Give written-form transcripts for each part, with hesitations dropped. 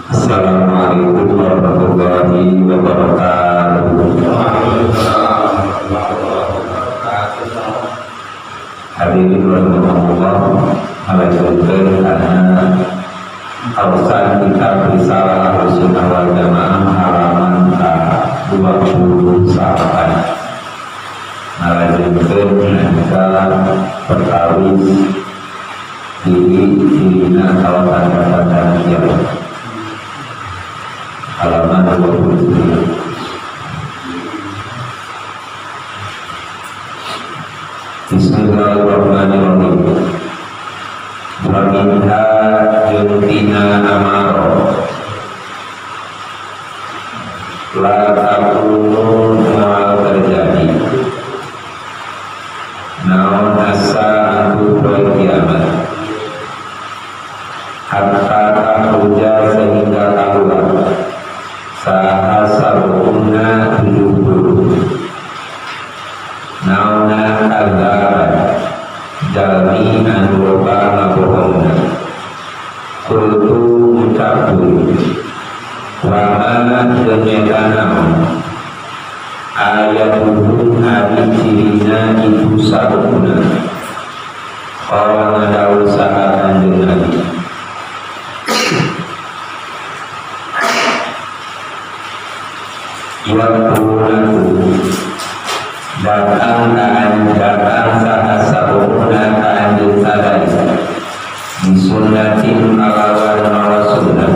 Assalamualaikum warahmatullahi wabarakatuh. Hadirin warahmatullahi wabarakatuh. Karena urusan kitab Risalah Ahlussunnah wal Jamaah halaman ke-28 nalajengkeun kita perkawis diri-dirina kawan tanda-tanda kiamat halaman 29. Bismillahirrahmanirrahim. Wa minha yuntina amaro la takunu ma terjadi naon asa aku kiamat hatta tahuja sehingga keluar sahasabuna 70 naona kadaran jalmi anu loba ngabohongna kultu ucapun wama demikian ayatuhum hari cirina itu sabuna orang ada usaha dengan datang sahasabuna ka'anjun sadari bisunnatin alawan mawa sunnah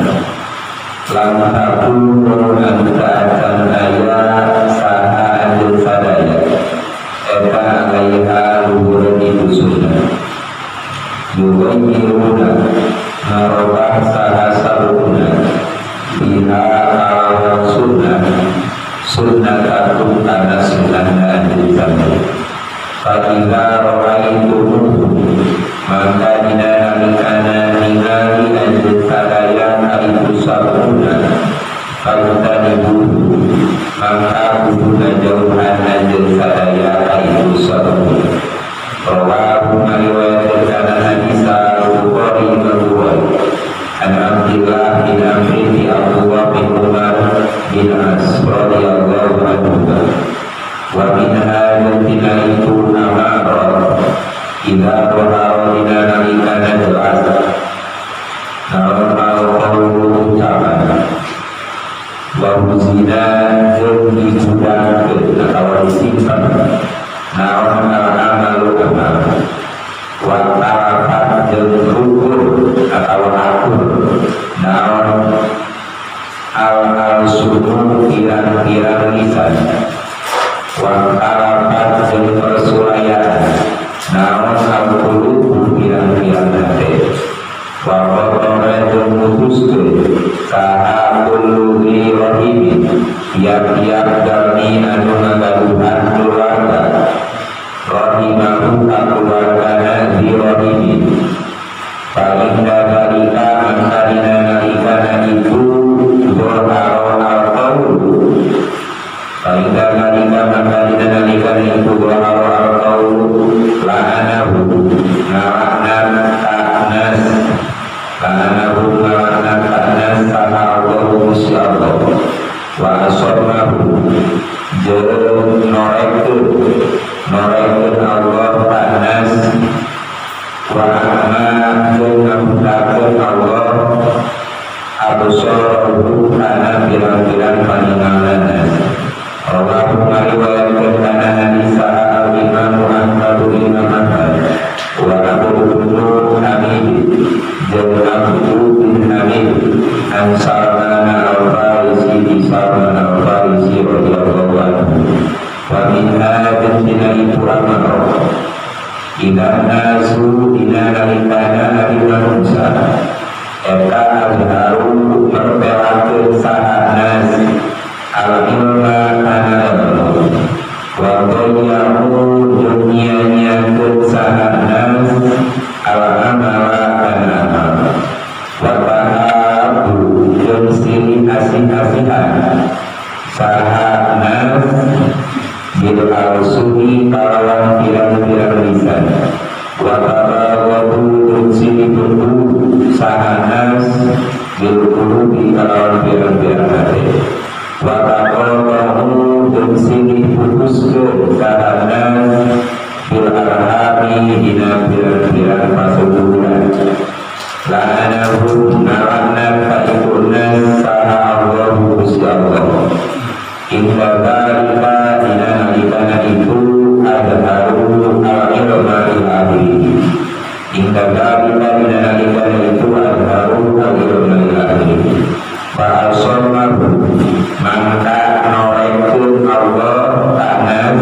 lam takunu anta'atan ayat saha anjun sadari eta alaiha luhur itu sunnah yuwayyiruna narobah sahasabuna biha alawan sunnah sunnatakum kana sunnahna anjun sadari Fa'idha ra'aituhu maka dinalikana ningali anjir sadaya kaitu sabuna Fa'idhanibuhu maka kuduna jauhan anjir sadaya kaitu sabuna Rawahu mariwayatkan hadisa Bukhari Bukhari an Abdillah bin Amri bin Abdullah bin Umar bin As radhiyallahu anhu wa minha yantina itu amarah idha rohara dina nalikana jelas naon al-qawlu ucapan wa huzina jeng dibudakeun atau disimpan naon al-amalu amal wa tarafat jeng rukur atau akur naon al-sunuh kirang-kirang lisan wa arapat jeung persurayaan naon al-qulub pirang-pirang hate wa qadara jeung mutuskeun saha kullu rahimin tiap-tiap dalmi anu ngagaduhan keluarga rahimahu keluargana di rahimin paling dalika maka dina nalikana itu doharo al-qawlu paling dalika maka dina nalikana itu doharo al-qawlu la'anahu ngalaknan ta'nas saha Allahu Gusti Allah wa asomahu jeung norekeun Allah ta'nas wa amma jeung ngabudakeun Allah absarahu kana pirang-pirang paningalanna rawahu mariwayatkeun kana hadis al-Imam Ahmad bin Hanbal wa Abu bin Hamid jeung Abu bin Hamid an Salman al-Farisi radhiyallahu anhu wa minha jantina itu amarah idza nasu dina nalikana ari manusia eta azharu merpelakeun saha nas al-ilma kana ilmu wa dhayyahu dunyanya-nyakeun saha nas al-amala kana amal wa tahabu jeung silih asih-asihan saha nas bil al-suni kalawan pirang-pirang lisan wa tabawadu sini berbu sahanas Bilkulubi kalawan biar-biar hati Wakakol kamu dan sini putus ke kahanan bil arhami dina biar-biar pasudulan la'anahum na'ana fa'ikunan saha Allah Gusti Allah inda dalika dina nalikana itu adharu al-ilma il-ahli inda dalika dina nalikana itu adharu al-ilma il-ahli fa'asomahu maka norekun Allah ta'nas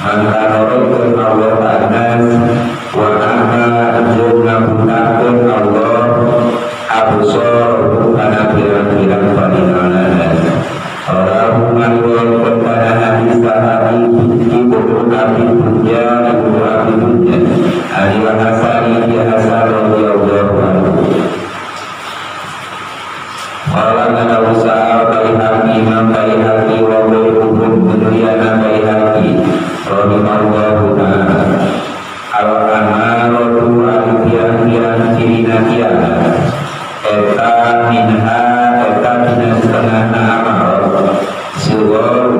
maka norekun Allah ta'nas wa amma jurnabunakun Allah abusor karena bilang-bilang padinanas Allahumma yuwakun pada nabi sahabi ibu nabi dunia ibu nabi dunia aliwa hasani ya hasan radhiyallahu Maulana lahu sa'al baihaqi imam baihaqi wa bayhubun menuriana baihaqi rahimahullahu ta'ala al-amaratu al-kian-kian cirina-kiana eta minha eta minha setengah amal suwar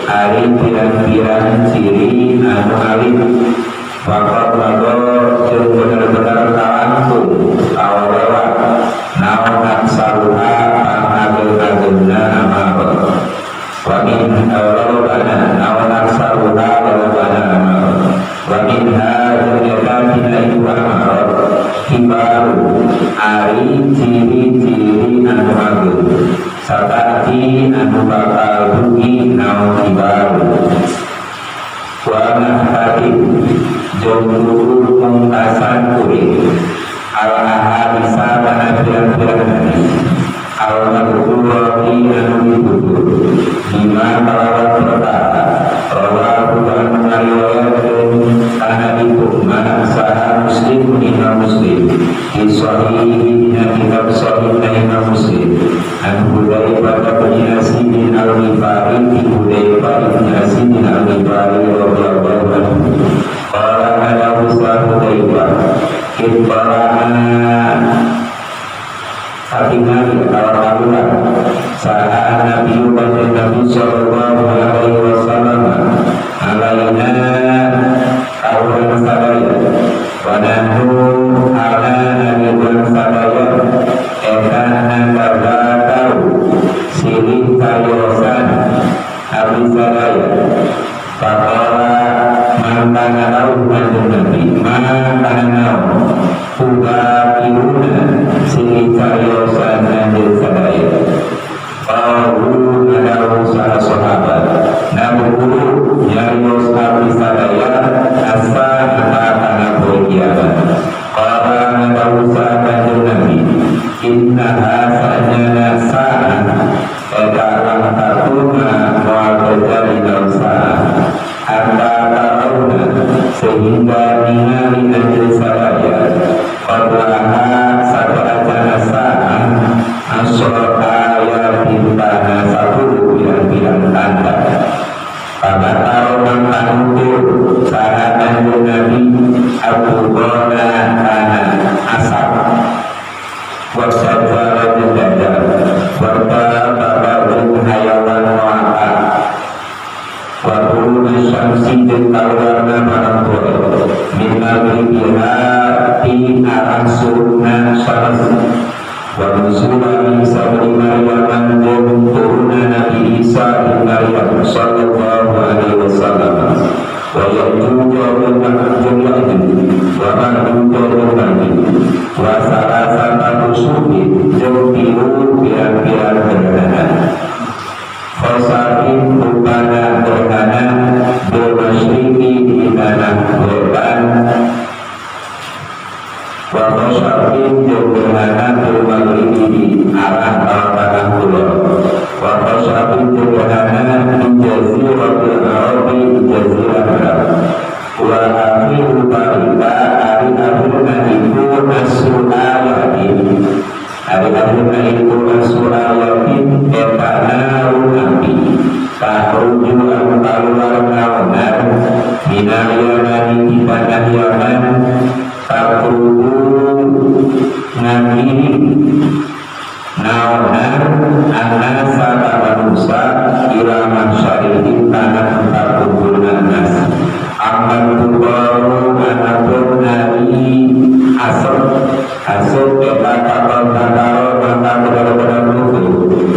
hari pirang-pirang ciri anu alim wakat magor jeung bener-bener kalangkung awal-awal naon aksaruha pangagel-agelna amal wa min awalana naon aksaruha walana amal wa minha jeung dina itu amal kibaru ari ciri-ciri anu agel sartati anu bakal rugi naon kibaru wa nahati jomur mungkasan kuring al-ahadisa kana pirang-pirang hadis al-madhurati anu ditutur lima kalawan perkara rawahu an ngariwayatkeun kana itu man saha muslim imam muslim di sahih dina kitab sahih imam muslim an Hudzaifah bin Asim bin al-Ghifari Hudzaifah bin Asim bin al-Ghifari radhiyallahu anhu qala ana Hudzaifah Ibbarana Sakingan kawan-kawan saat Nabi sallallahu alaihi wasallam alaina kawan sadaya wanahu ala nabi sadaya ekana kabakau silih kayosan habis sadaya pakala mantana lau manjung nabi mantana lau Kubakiruna sini karyosan anjir sadaya Paulu adalah salah sahabat namun guru nyarios abdi sadaya asa anak-anak berkiamat Kala adalah sahabat nabi innaha sa'nyana sa'an edalang takuna mual terjadi dalam sa'an hatta ta'una sehingga ningali anjir sadaya Qadlaha satu ajana sa'an asur ayat bintana satu bilang-bilang tanda pada taruhan tanutur sahabat Nabi Abu Qana kana asap wasajara jadar wartababun hayawan wa'ata waruluna syamsi jentawarna marangkul minagribiha ti arang surna syams wa nusulan sabri Maryam dan turuna Nabi Isa bin Maryam sallallahu alaihi wasallam wa yajuja wa ma'juja wa ma'juja wa salasata nusubi jauhiru biar-biar berdana Fasahin rupana berdana bermasyriqi di tanah wetan wa fasahin berdana bermaghribi di arah tanah kulon wa fasahin berdana di jaziratul arabi di jazirah arab wa akhiru tarika ari-akhirna itu as-su'alatin ari-akhirna itu as-su'alatin etana runabi tahruju al-kaluar naonan minal-yamani di tanah Yaman takrubu ngangiri nauna anasa ka manusa ila masyarihim kana tempat kumpulna nas aman kubaru anapun nari asap eta kapal nakaro maka benar-benar nuku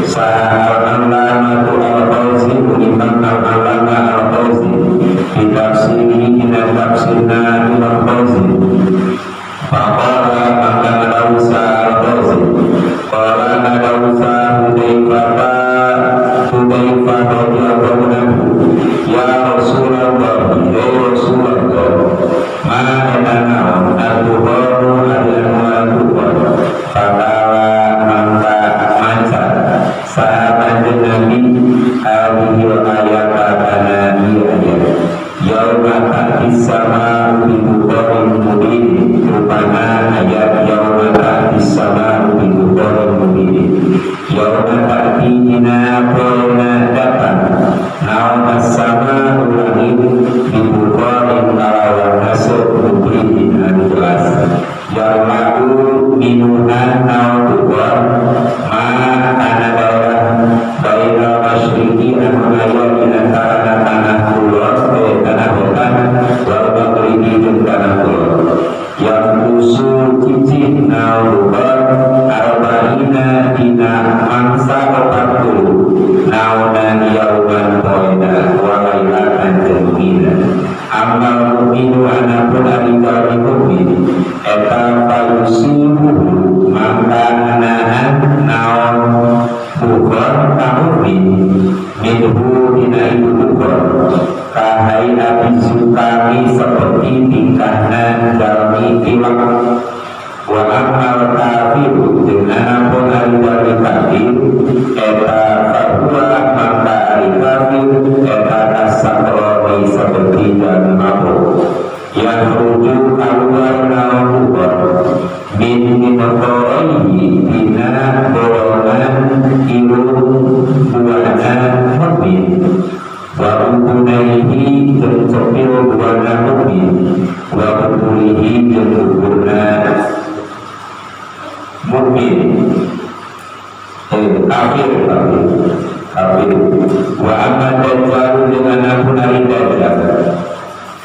sahal alamatu al-fawzi uniman al-alama al-fawzi ditafsiri ina tafsirna al-fawzi faqala maka nadausa al-fawzi qala nadausa hudaifata radhiyallahu anhu ya Rasulullah ya Rasulullah ma edana al-bukhari al-mu'alluqah faqala maka maca sahabat Nabi alihi ayat kana ayat yauma ta'tis sama bi bukhari mubin rupana ayat yauma ta'tis sama bi bukhari mubin yauma ta'tina qawna datang nauma sama ulangin bi bukhari kalawan nasuk mubin anu-jelas yauma'u minuhan naudubor ma tanah daerah daerah masyriqi anu aya di antara tanah kulon tanah wetan wal maghribi jeung tanah kulon yang usul cicih naudubor arba'ina dina mangsa 40 naunan yauman poena walailatan jeung dina amal mukminu anapun alidari mukmin eta payusibu maka anahan naon bukhor kamukmin minhu dina ibu bukhor kahai api sukami seperti tingkahna jalmi iwak wa amal kafiru dengan apun alidari kafir eta fahuwa maka alidari eta kasakroni seperti jalmi mabuk yang rujuk keluar naon bukhor min minotoi bina dorongan ilmu buana mukmin wa ukunaihi jeung sopil buana mukmin wa ukulihi jeung ukurna mukmin kafir wa amma dajjal dengan ampun ari dajjal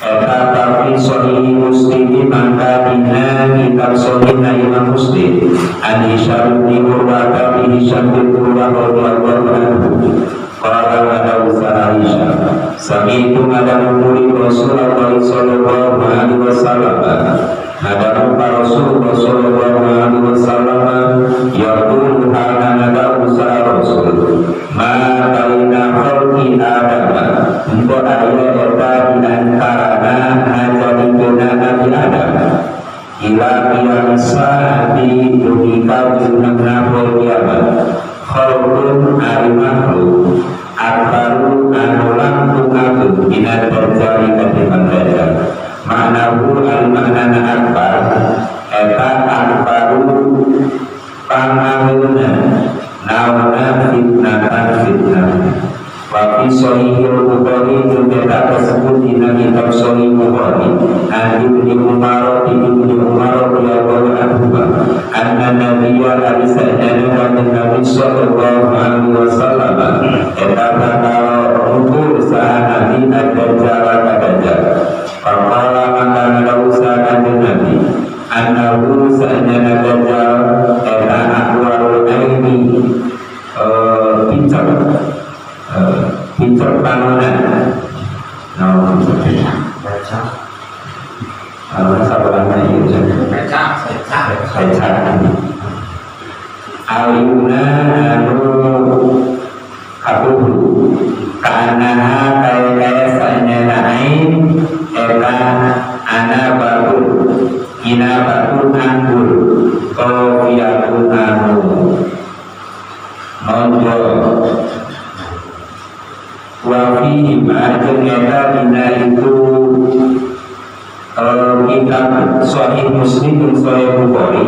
eta tapi sahih muslim maka dina kitab sahihna Imam Muslim an Hisyam bin Urwah bin Hisyam bin Urwah radhiyallahu anhu qala ada usaha Hisyam sami'tu madamuri Rasulullah sallallahu alaihi wasallam madam Rasulullah sallallahu alaihi wasallam yaqulu hana ada usaha Rasul ma baina khalqi Adam untuk ayat eta di antarana hajadikeuna Nabi Adam ila biasa di dunika junna poe kiamat khalqun ari makhluk akbaru anu langkungakeun dina terjadi ketimbang dajjal ma'nahu al-ma'nana akbar eta akbaru pangaweuna nawana fitnatan fitnah wa fi sahihil Bukhari juga tersebut di kitab Sahih Bukhari an Ibnu Umar radhiyallahu anhu anna nabiyya sallallahu alaihi wasallam eta bakal ukur saha nabi ad-dajjal ad-dajjal faqala maka nadausa nabi annahu sa'ana dajjal eta ahwarul aini pincak bangunan Aluna anu kabulu kanaha kaya sanyana ain eta ana baru ina baru anggur kau yakun anu nonjol wafi ma'ajeng eta dina itu kitab Sahih Muslim dan Sahih Bukhari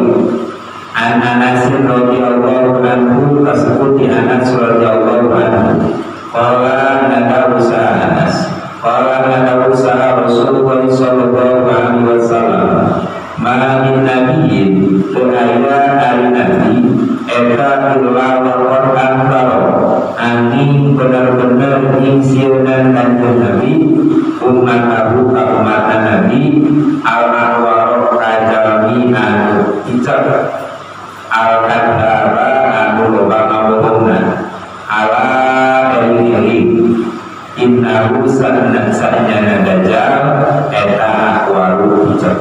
an Anas radhiyallahu anhu tersebut di Anas radhiyallahu anhu qala nadausa Anas qala nadausa Rasulullah sallallahu alaihi wasallam ma min nabiyyin tu aya ari nabi eta eta illa waqad anzaro ani benar-benar ngisieunan kanjeng Nabi umat Abu ka umat Nabi al-anwaro kajalmi anu icak al-kadara anu loba ngabohongna ala ilmi innahu sa'nyana dajjal eta waru icak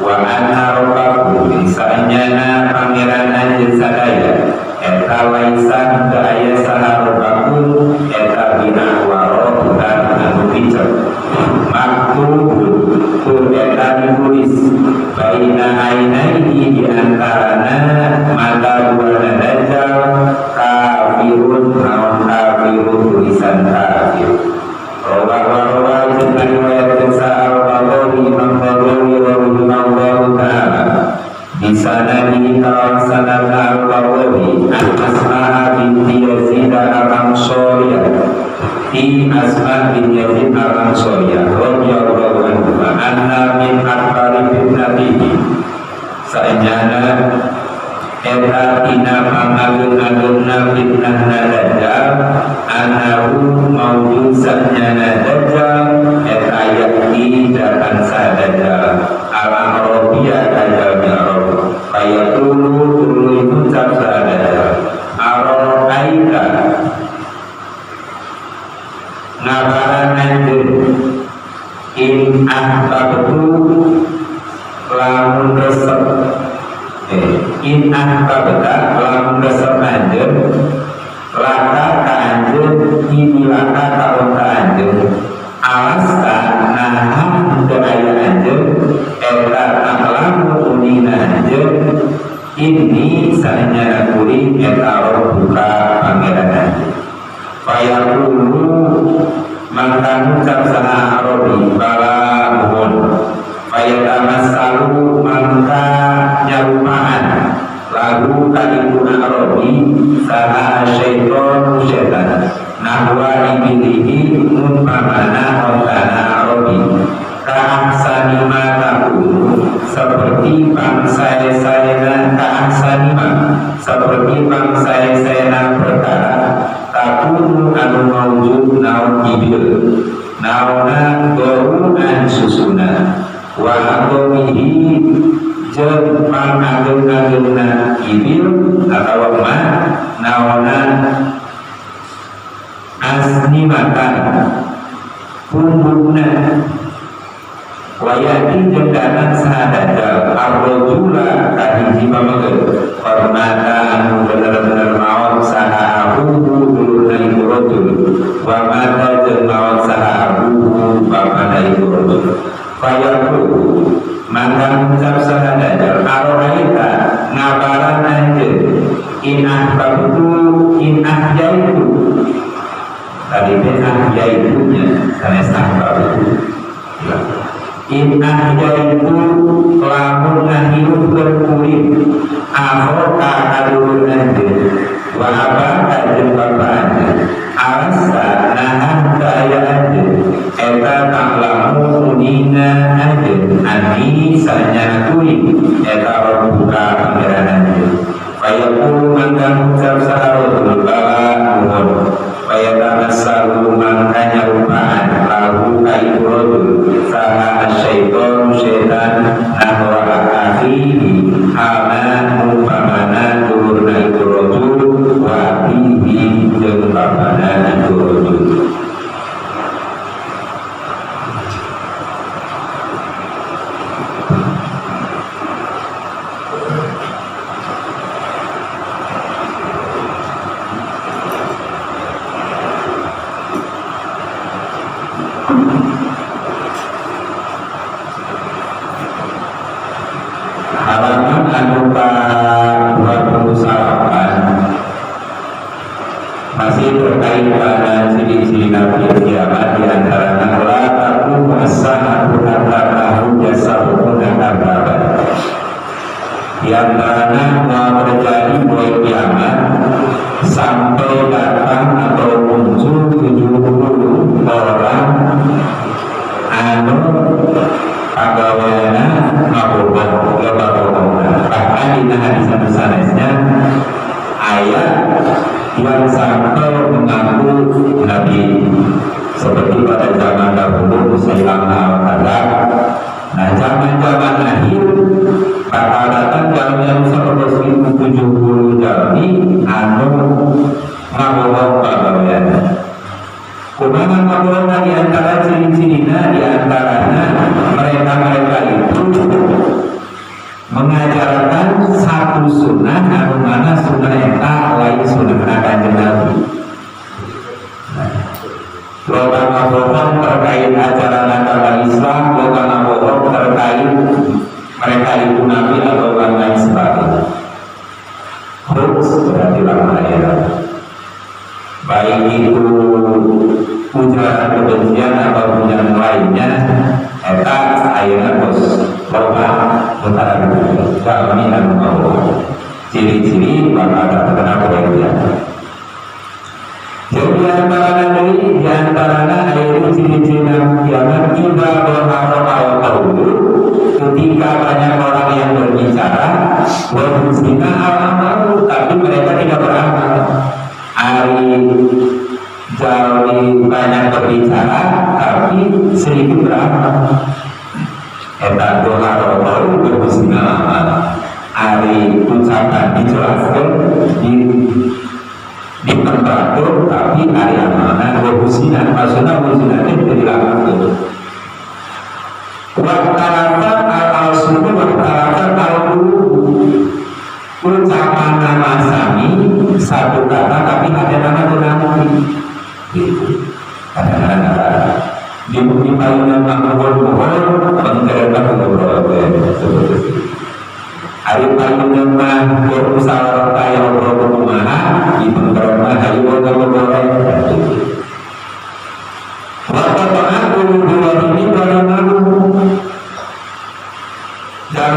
wa anna rabbakum sa'nyana pangeran anjeun sadaya eta laisan teu aya saha rabbakum eta bina waro bukan anu icak maktub tur eta ditulis baina ainaihi di antarana mata dua dajjal kafirun naon kafirun tulisan kafir rawa jeung riwayat sa'al Bukhari Imam Bukhari rahimahullahu taala di sana di kawasan al-Bukhari Asma binti Yazid al-Ansariyah di Asma bin Yazid al-Ansariyah radhiyallahu anha anna min akbari fitnatihi saenyana eta tina pangageun-ageunna fitnahna dajjal anahu maujud saenyana dajjal eta yakti datang sa dajjal al-Arabiyah dajjal Arab fayaqulu tuluy ucap sa dajjal araita ngabaran anjeun in ahbabtu lamun resep in ahbabta lamun resep anjeun laka ka anjeun ini laka ka onta anjeun alasta nahan teu aya anjeun eta taklamu unina anjeun ini saenyana kuring eta buka pangeran anjeun fayaqulu maka ngucap saha Arabi bala muhun fayatamassalu maka nyarupaan lagu kaibuna Arabi saha syaiton syaitan nahwa ibilihi mumpamana ontana Arabi ka'ahsani ma takunu seperti bangsa-sayana ka'ahsani ma seperti bangsa-sayana perkara takunu anu maujud naun ibil nauna gorunan susuna wa agomihi jeung pangageun-ageunna ibil atawa ma nauna asnimatan punggungna wayati jeung datang saha dajjal ar-rajula kahiji pamegeun permata anu bener-bener maot saha abuhu dulurna iku rajul wa mata jeung maot saha abuhu bapana iku rajul fayaqulu maka ngucap saha dajjal aroraita ngabaran anjeun in ahbabtu in ahyaitu tadi teh ahyaitunya sanes ahbabtu in ahyaitu lamun ngahirupkeun kuring akhota kadulur anjeun wa abaka jeung bapa anjeun alasa nahan ka aya anjeun eta taklamu unina anjeun ani saenyana kuring eta rabbuka pangeran anjeun fayaqulu maka ngucap saha rajul bala muhun fayatamassalu maka nyarupaan lahu ka iku rajul saha syaiton syaitan nahwa akhihi hama mumpamana dulurna iku rajul wa bihi jeung bapana iku rajul halaman anu ka-28 masih terkait pada ciri-ciri nabi kiamat di antaranya la taqumu as-sa'atu hatta tahujja sab'una kadzaban. Di antaranya mau terjadi mulai kiamat sampai datang atau muncul 70 orang anu pagaweana ngaboboh bahkan di hadis sanesnya seperti pada zaman dahulu Musailamah al-Kadzdzab. Nah, zaman-zaman akhir bakal datang yang 170 jami anu ngawong pagawean. Kumaha ngawong di antara ciri-cirina, di antaranya mereka itu mengajarkan satu sunnah anu mana sunnah eta lain sunnah Kanjeng Nabi. Loba ngawong terkait acara Natal Islam, loba ngawong terkait mereka itu Nabi atau orang lain sebagainya. Hoax berarti lama ya. Baik itu ujaran kebencian atau yang lainnya, eta ayeuna bos loba utara kami anu Allah. Ciri-ciri bakal terkena kebencian. Jadi di antaranya ayat ciri-ciri kiamat tiba berharap al-qawlu, ketika banyak orang yang berbicara wahusina al-amalu, tapi mereka tidak beramal. Hari jadi banyak berbicara tapi sedikit beramal. Eta doa al-qawlu wahusina al-amalu. Hari ucapan dijelaskan di temperatur tapi hari amanah wahusina maksudnya wahusina itu dilakukan. Waktarafat al-sunnah waktarafat al-qulub, ucapan nama sami satu kata tapi ada nama nanti gitu. Kadang-kadang di paling nama mohon menggerakkan ngobrol seperti itu. Hari paling nama berusaha kaya ngobrol kumaha di penggerakkan hari ngobrol waktu aku dua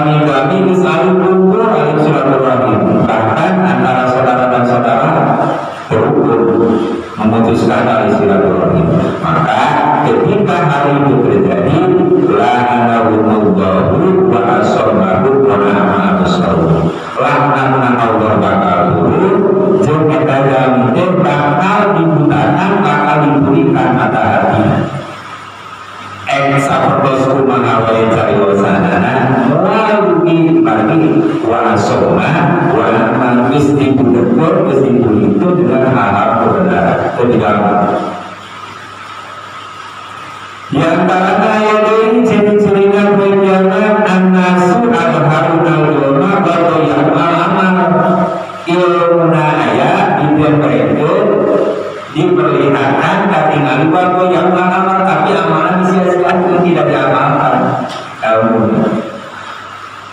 ini kami selalu kumpul dalam silaturahim, bahkan antara saudara dan saudara berukun memutuskan tali silaturahim. Maka ketika hal itu terjadi, la'anahumullahu wa asammahu wa na'amalusahu, la'anahumullahu Allah bakal turun jeung eta jamin bakal dibutakan, bakal diberikan mata hatinya. Sapertos kumaha wae cariyosanana lalu bagi wa asoma wa mantis dibudekor kesimpulan itu dengan hal kebenaran kebenaran. Di antaranya ayat ini ciri-cirinya penjaman an-nasu al-harunal yoma atau yang amal ilmuna ayat mereka diperlihatkan katingali bahwa yang amal tapi amalan disia-siakan tidak diamalkan.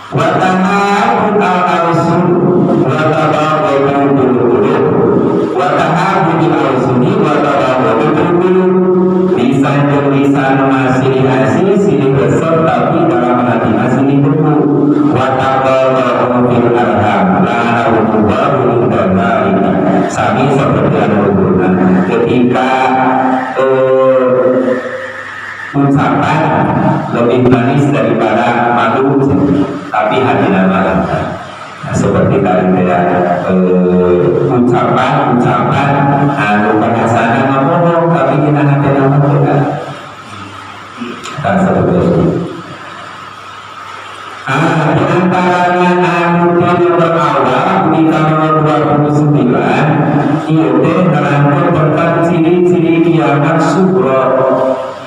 Watahabud al-awsun watahabud al-qulub watahabud al-awsuni watahabud al-qulub. Lisan masih asih sini besar tapi dalam hati masih dibeku. Watahabud fil arham la'anahumullahu dan lainnya. Sami seperti al-qur'an ketika ucapan lebih manis daripada madu tapi hatinya malam. Nah, seperti tadi ya ucapan anu pada sana ngomong tapi kita hatinya malam kan seperti itu. Di antaranya anu yang berawal di nomor 29 itu terangkan tentang ciri-ciri kiamat sughra,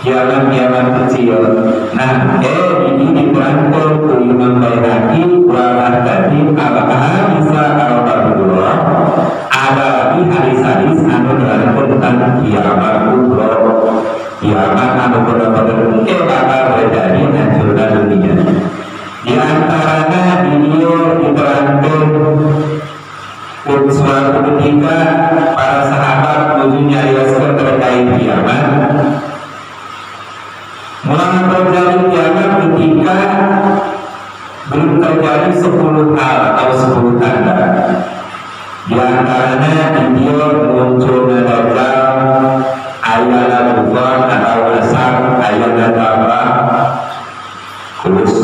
kiamat kecil. Nah, ini diterangkan oleh Imam Baihaqi wa tadi apakah bisa al-qadrullah ada di hadis-hadis anu terangkan tentang kiamat sughra, kiamat anu benar-benar mungkin bakal terjadi hancurkan dunia. Di antaranya video diterangkan suatu ketika para sahabat menuju nyarioskan terkait kiamat. Mulai terjadi kiamat ketika belum terjadi 10 hal atau 10 tanda. Di antaranya video munculnya Dajjal, ayana Bufan atau Asar, ayana Tabah, terus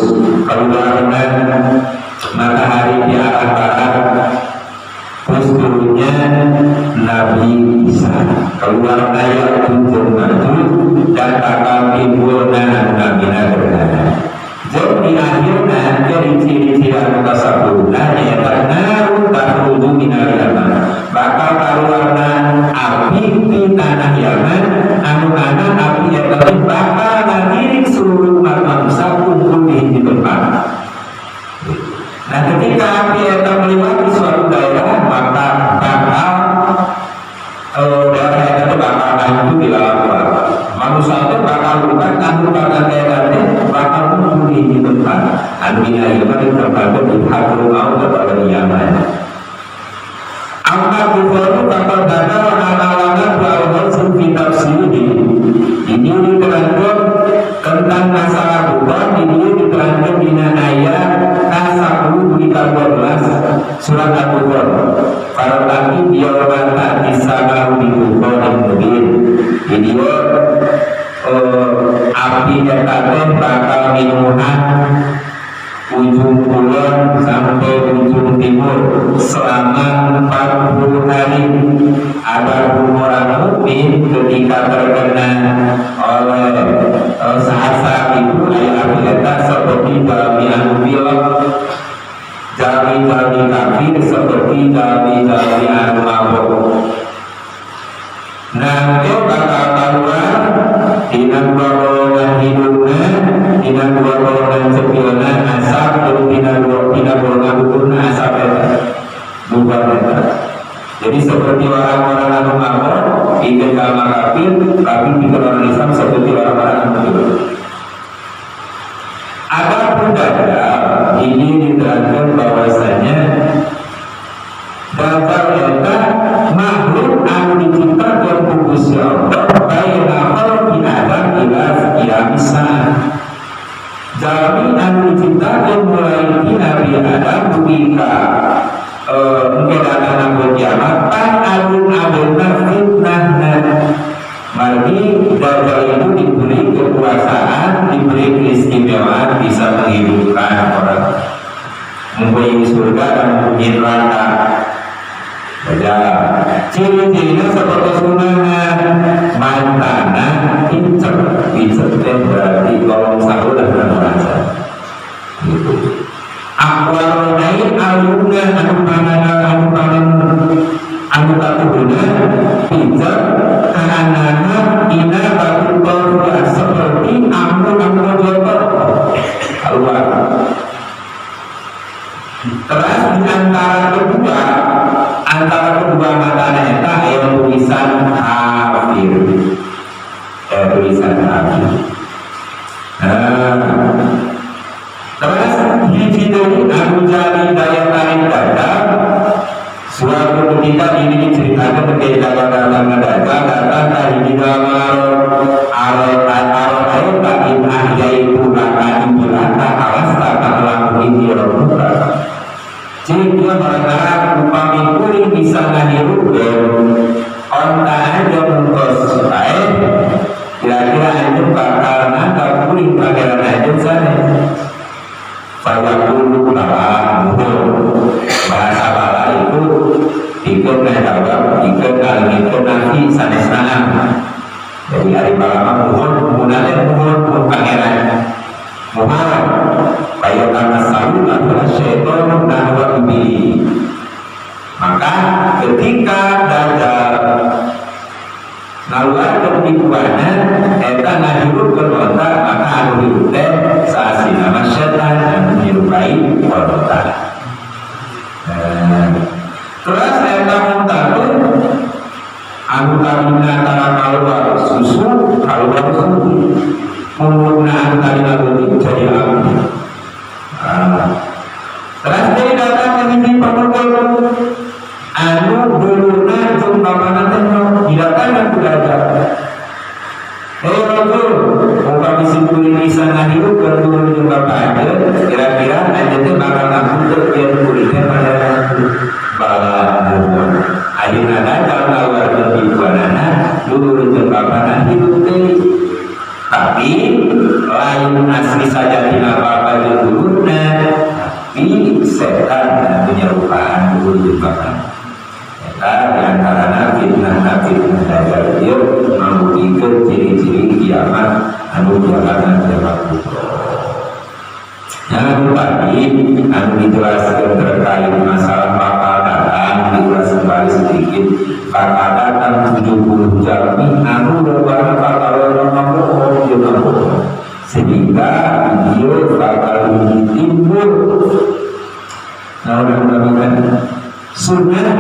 keluarnya matahari di arah barat, Posturnya Nabi Isa keluar daya tunjuk maju dan bakal timbulna Nabi Nabi. Jadi akhirnya dari ciri-ciri anggota sabuna yaitu naru takhruju minal yaman, bakal keluarna api di tanah Yaman, anu kana api yang bakal ngiring seluruh umat manusia kumpul di tempat. Nah ketika api yang melewati suatu daerah, maka bakal daerah itu bakal hancur di lawan. Manusia itu bakal bukan anu bakal daerahnya bakal kumpul di tempat. Anu ini Yaman itu terbangun di Hadrul Maut atau di Yaman. Angka buku bakal gagal ala-ala bahwa sufi tafsiri ini diterangkan tentang masalah buku ini diterangkan di ayat As-Sabru di 12 surat Al-Baqarah. Para lagi dia berkata di sana di buku mungkin video api yang bakal minuman ujung kulon sampai ujung timur selama 40 hari. Ada orang mukmin ketika terkena oleh saat itu api eta seperti jami bilang jami kafir seperti jami anu mabuk. Nah, dia bakal keluar dina golongan hidupnya, dina golongan cepilna asap, dan dina golongan hukumna asap eta bukan eta. Jadi seperti orang-orang anu mabuk, ingin kalma kafir, tapi tidak orang Islam seperti orang-orang anu mabuk. Adapun dajjal ini diterangkan bahwasanya dajjal eta makhluk anu diciptakan ku Gusti Allah baina khalqi Adam ila qiyamis saah. Jalmi anu diciptakan mulai di Nabi Adam ketika mungkin datang ke kiamat pan alun-alunna fitnahna. Mari dajjal itu diberi kekuasaan, diberi keistimewaan bisa menghidupkan orang, mempunyai surga dan mempunyai neraka. Ciri-cirinya seperti sunangan mantana pincet berarti kolom sahur dan merasa gitu. Akwal naik alumna anu katubuna pincet kanana ina batu korban seperti amru jotor keluar. Terus di antara kedua matanya eta aya tulisan kafir. Tulisan kafir. Terus hiji deui anu jadi daya tarik dajjal. Suatu ketika ini diceritakan ketika datang dari di dalam arot bagi ahyaitu akan berata alas tak laku ini robuka. Jadi dia berkata upami kuring bisa ngadiru onta aja mungkos baik. Kira-kira itu bakal nangkap kuring pangeran aja sana. Saya dulu bahasa bala itu ikut jawab ikut nanti sanes-sanes. Jadi hari malam mohon pangeran mohon kayak karena salut adalah syaitan dan wabili. Maka ketika dajjal ngaluarkeun pikuana eta ngahirup keronta maka anu hirup teh saasina masyaitan dan menyerupai keronta. Terus eta muntakun anu kalina antara keluar susu keluar susu mulutna anu kalina leutik jadi api. Terus dia datang ke sini pemukul anu duluna jeung bapana teh didatangkan ku dajjal. Rasul, umpama simpulin bisa ngahirup ke dulun jeung bapana kira-kira anda teh bakal ngapunten yen kulitnya pada balamun. Ayeuna dajjal ngaluarkeun pikuanana dulun jeung bapana hirup teh. Tapi lain asli saja tina bapa jeung dulunna. Ini setan punya rupaan dulu juga kan. diantaranya fitnah dajjal dia membuktikan ciri-ciri kiamat anu jalanan kiamat kubra. Jangan lupa anu dijelaskan terkait masalah bakal datang, dijelas kembali sedikit. Bakal datang 70 jami anu berwarna bakal orang sehingga dia bakal timbul. Nah, mudah-mudahan sunnah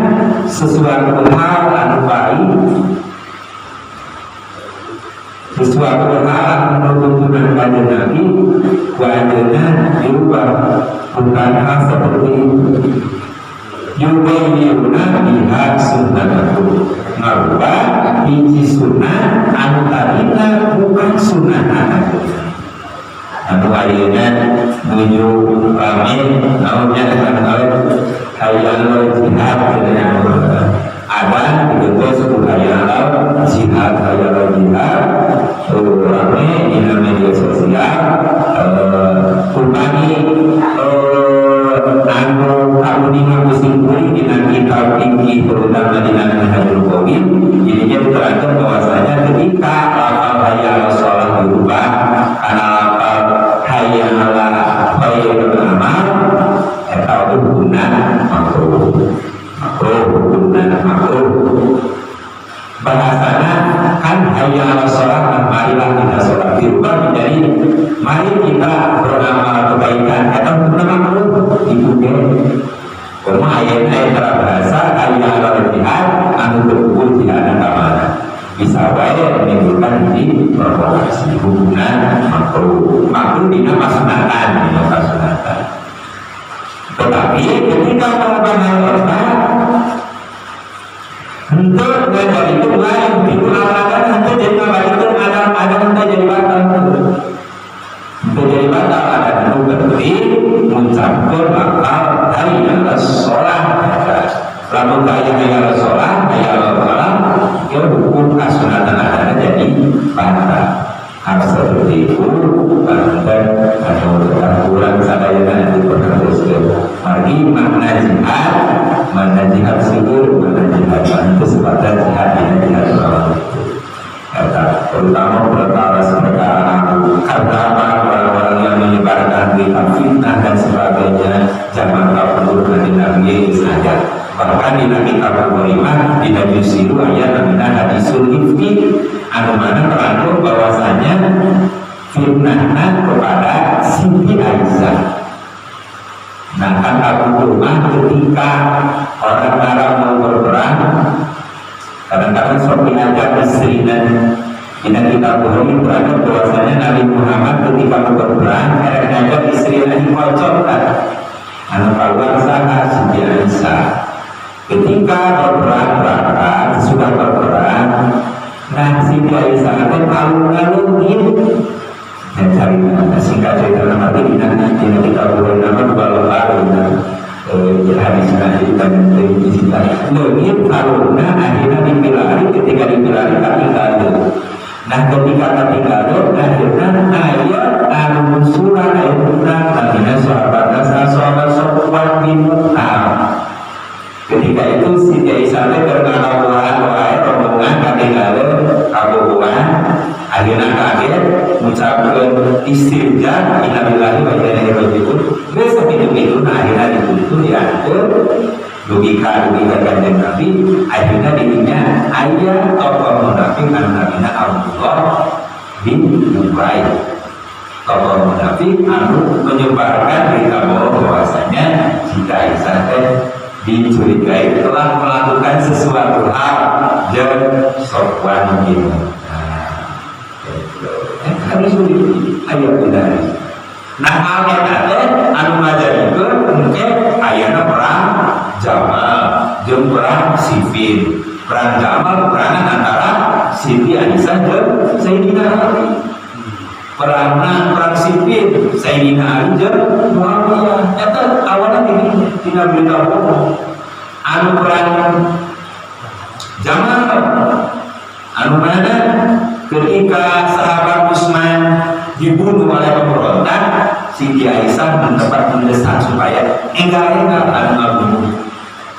sesuatu hal anu baik, sesuatu hal anu tuntunan pada Nabi wajahnya dirubah, bukan hal seperti itu. Yubayyuna biha sunnatahu, ngarubah biji sunnah anu tadina bukan sunnah anu. Anu ayeuna nuju ramen naonnya anu hayal jihad dengan ada digeus ku hayal jihad rame di media sosial kumpani anu kamuninga musim kuring dina kitab tinggi terutama dina Minhajul Qadim jadinya diterangkan bahwasanya ketika lafal hayal sholat berubah karena lafal hayal khairul amal eta hukumna makruh bahasana kan hayal sholat marilah kita sholat dirubah menjadi mari kita beramal kebaikan eta hukumna makruh dibuka karena ayat-ayat bahasa hayal jihad anu berkumpul jihad kamana bisa baik menimbulkan ini provokasi hubungan makruh dina masunatan tetapi ketika melakukan hal untuk belajar itu lain itu alasan untuk jadi mabadikan ada untuk jadi batal untuk jadi batal ada dulu berarti mencampur bakal hayal sholat lamun hayal sholat ya hukum kasunatan ada jadi batal. Hal seperti itu dan kurang sadaya nanti berteruskan lagi mana jihad sibur mana jihad itu sebatas jihad orang terutama perkara karena orang-orang yang menyebarkan berita fitnah dan sebagainya zaman kabur dari Nabi saja bahkan di Nabi kabur beriman tidak yusiru ayat namanya hadisul ifki anu mana terangkum bahwasanya fitnah kepada Siti Aisyah. Nah kan Abu Rumah ketika orang-orang mau berperang kadang-kadang seperti ajak istri dan kita boleh berada bahwasanya Nabi Muhammad ketika mau berperang ajak istri lagi kocorkan anu keluar sana Siti Aisyah ketika berperang sudah berperang. Nah, Siti Aisyah itu alun-alun dan cari singkat cerita nama kita boleh nama balon-balon hadis nanti dan cerita lebih alunnya akhirnya dipilari ketika dipilari ketinggalan. Nah, ketika ketinggalan akhirnya ayat al-musulah ayat tentang namanya sahabat sopan bin Mu'am. Ketika itu Siti Aisyah berkata rombongan ketinggalan kabupaten akhirnya kaget mengucapkan istirja innalillahi wa inna ilaihi raji'un besok itu akhirnya dituntut diatur logika kanjeng Nabi akhirnya dirinya ayah tokoh munafik namanya Abdullah bin Ubay tokoh munafik anu menyebarkan berita bahwasanya Siti Aisyah dicurigai telah melakukan sesuatu hal dan Sofwan bin harus ayat benar. Nah ayat ada anu ngajarikeun mungkin ayatna perang Jamal jeung perang Siffin. Perang Jamal perangan antara Siti Aisyah jeung Sayyidina Ali. Perang Siffin Sayyidina Ali jeung Muawiyah. Eta awalnya ini tina berita anu perang Jamal anu mana ketika sahabat Utsman dibunuh oleh pemberontak Siti Aisyah mendapat mendesak supaya enggak anu ngabunuh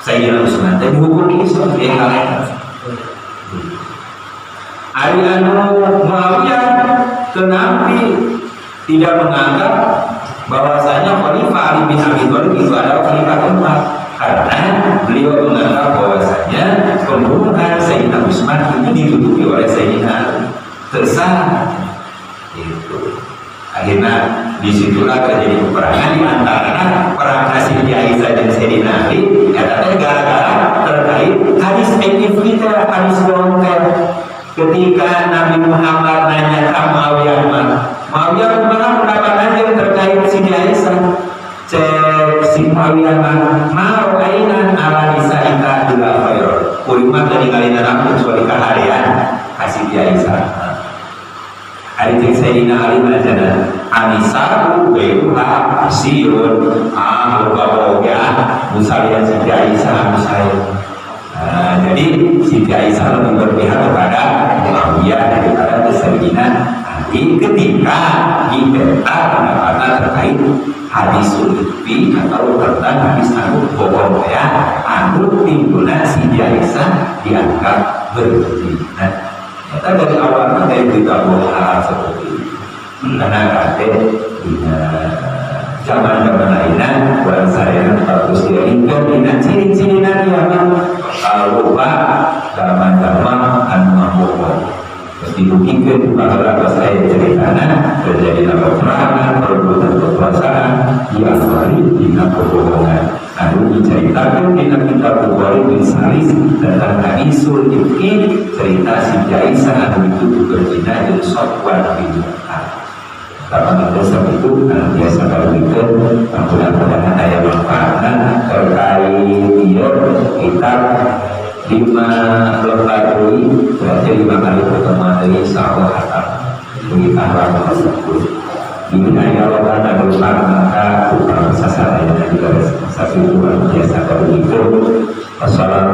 Sayyidina Utsman dan dihukum Islam tidak menganggap bahwasanya Khalifah Ali bin Abi Thalib itu adalah Khalifah keempat, karena beliau menganggap bahwasanya pembunuhan Sayyidina Utsman itu ditutupi oleh Sayyidina Ali, tersalah. Itu akhirnya disitulah terjadi peperangan di antara perang Siti Aisyah dan Sayyidina Ali. Katanya gara-gara terkait hadis kita, hadis bonker. Ketika Nabi Muhammad nanya ke Muawiyah, Muawiyah gimana pendapat Anda terkait Siti Aisyah? Cek si Muawiyah, mau kainan ala nisaika ila khair. Kulimat dari kalian anak kecuali keharian Siti Aisyah. Hari ini Sayyidina Ali menajana Anisaku beruha siun lupa-lupa musalian Siti Aisyah musayah. Jadi Siti Aisyah lebih berpihak kepada Muawiyah daripada Sayyidina Ali ketika diminta pendapatnya terkait hadis sulfi atau tentang hadis anu bohong ya, anu timbulan Siti Aisyah dianggap berzina. Kita dari awal kita berita bohong seperti ini, karena kata zaman-zaman lainnya buat saya bagus dia hingga dengan ciri-ciri nanti apa lupa zaman-zaman anu bohong. Terus dibuktikan bahwa saya ceritanya terjadi peperangan, perebutan kekuasaan yang hari dengan kebohongan. Lalu diceritakan dengan kitab Bukhari bin Salis tentang hadisul ifki, cerita Siti Aisyah anu itu berzina dan Safwan bin Mu'adh. Karena dasar itu biasa kalau itu mudah-mudahan ada manfaatnya terkait dia kitab 5 lembar ini, berarti 5 kali pertemuan dari Insya Allah hatam bagi ahlam tersebut. Ini Allah karena berulang maka bukan sasaran yang juga satu luar biasa kalau itu. Wassalamualaikum